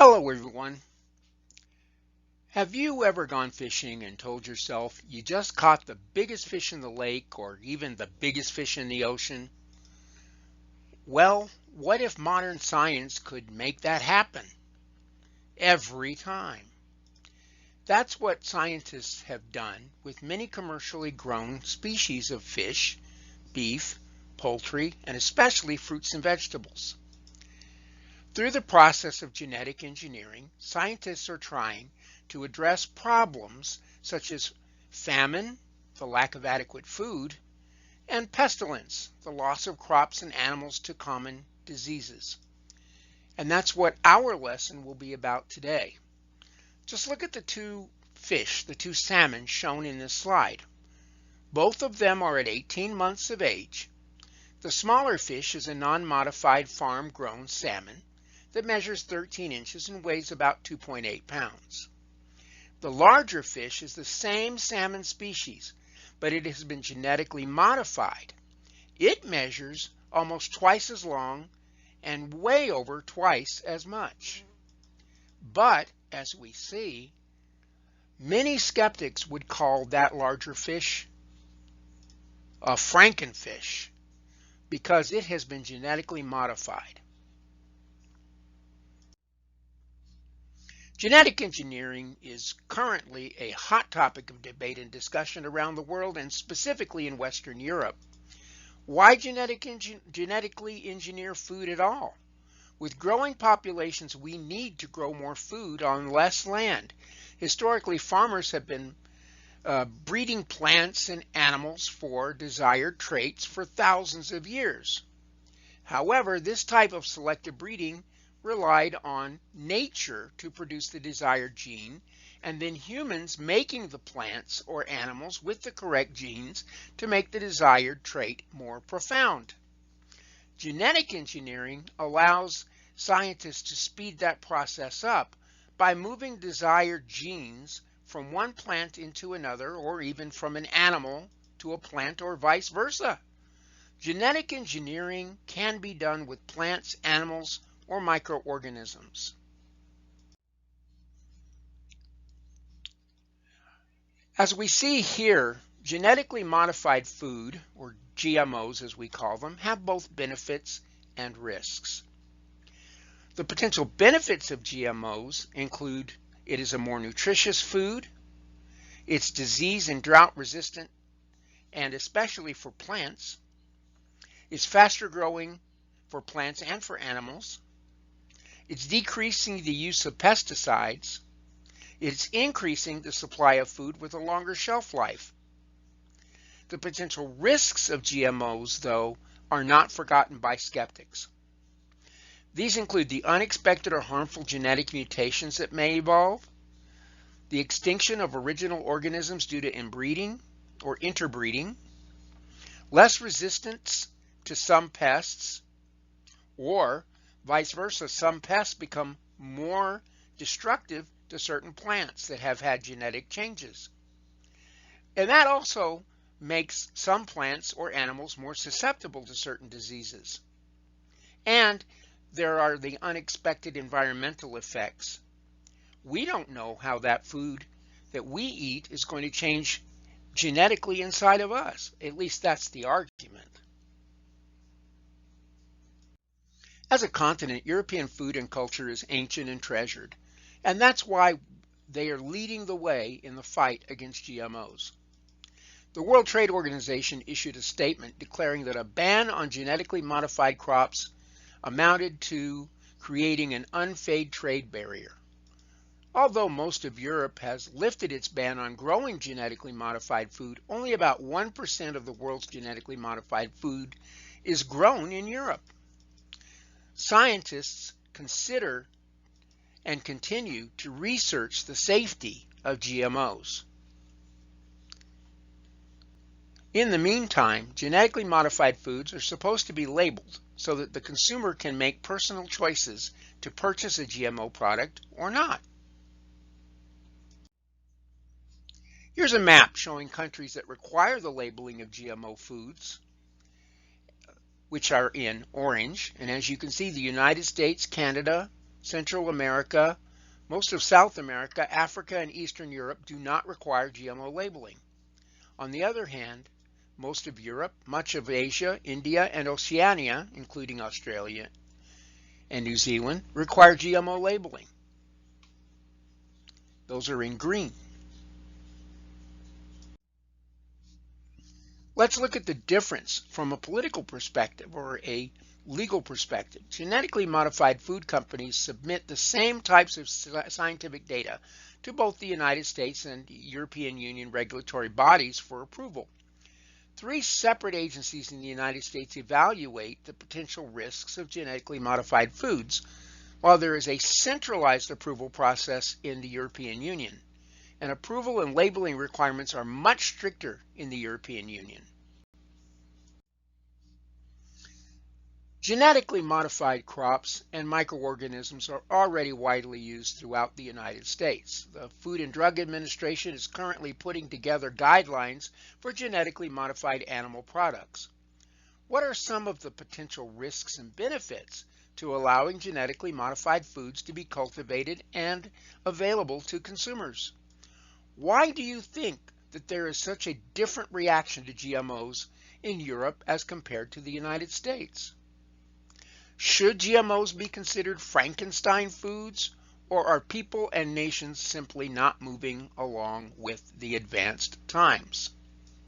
Hello everyone. Have you ever gone fishing and told yourself you just caught the biggest fish in the lake or even the biggest fish in the ocean? Well, what if modern science could make that happen every time? That's what scientists have done with many commercially grown species of fish, beef, poultry, and especially fruits and vegetables. Through the process of genetic engineering, scientists are trying to address problems such as famine, the lack of adequate food, and pestilence, the loss of crops and animals to common diseases. And that's what our lesson will be about today. Just look at the two fish, the two salmon shown in this slide. Both of them are at 18 months of age. The smaller fish is a non-modified farm-grown salmon that measures 13 inches and weighs about 2.8 pounds. The larger fish is the same salmon species, but it has been genetically modified. It measures almost twice as long and way over twice as much. But, as we see, many skeptics would call that larger fish a Frankenfish because it has been genetically modified. Genetic engineering is currently a hot topic of debate and discussion around the world and specifically in Western Europe. Why genetically engineer food at all? With growing populations, we need to grow more food on less land. Historically, farmers have been breeding plants and animals for desired traits for thousands of years. However, this type of selective breeding relied on nature to produce the desired gene, and then humans making the plants or animals with the correct genes to make the desired trait more profound. Genetic engineering allows scientists to speed that process up by moving desired genes from one plant into another, or even from an animal to a plant or vice versa. Genetic engineering can be done with plants, animals, or microorganisms. As we see here, genetically modified food, or GMOs as we call them, have both benefits and risks. The potential benefits of GMOs include it is a more nutritious food, it's disease and drought resistant, and especially for plants, it's faster growing for plants and for animals, it's decreasing the use of pesticides, it's increasing the supply of food with a longer shelf life. The potential risks of GMOs, though, are not forgotten by skeptics. These include the unexpected or harmful genetic mutations that may evolve, the extinction of original organisms due to inbreeding or interbreeding, less resistance to some pests, or vice versa, some pests become more destructive to certain plants that have had genetic changes. And that also makes some plants or animals more susceptible to certain diseases. And there are the unexpected environmental effects. We don't know how that food that we eat is going to change genetically inside of us. At least that's the argument. As a continent, European food and culture is ancient and treasured, and that's why they are leading the way in the fight against GMOs. The World Trade Organization issued a statement declaring that a ban on genetically modified crops amounted to creating an unfair trade barrier. Although most of Europe has lifted its ban on growing genetically modified food, only about 1% of the world's genetically modified food is grown in Europe. Scientists consider and continue to research the safety of GMOs. In the meantime, genetically modified foods are supposed to be labeled so that the consumer can make personal choices to purchase a GMO product or not. Here's a map showing countries that require the labeling of GMO foods, which are in orange. And as you can see, the United States, Canada, Central America, most of South America, Africa, and Eastern Europe do not require GMO labeling. On the other hand, most of Europe, much of Asia, India, and Oceania, including Australia and New Zealand, require GMO labeling. Those are in green. Let's look at the difference from a political perspective or a legal perspective. Genetically modified food companies submit the same types of scientific data to both the United States and European Union regulatory bodies for approval. 3 separate agencies in the United States evaluate the potential risks of genetically modified foods, while there is a centralized approval process in the European Union. And approval and labeling requirements are much stricter in the European Union. Genetically modified crops and microorganisms are already widely used throughout the United States. The Food and Drug Administration is currently putting together guidelines for genetically modified animal products. What are some of the potential risks and benefits to allowing genetically modified foods to be cultivated and available to consumers? Why do you think that there is such a different reaction to GMOs in Europe as compared to the United States? Should GMOs be considered Frankenstein foods, or are people and nations simply not moving along with the advanced times?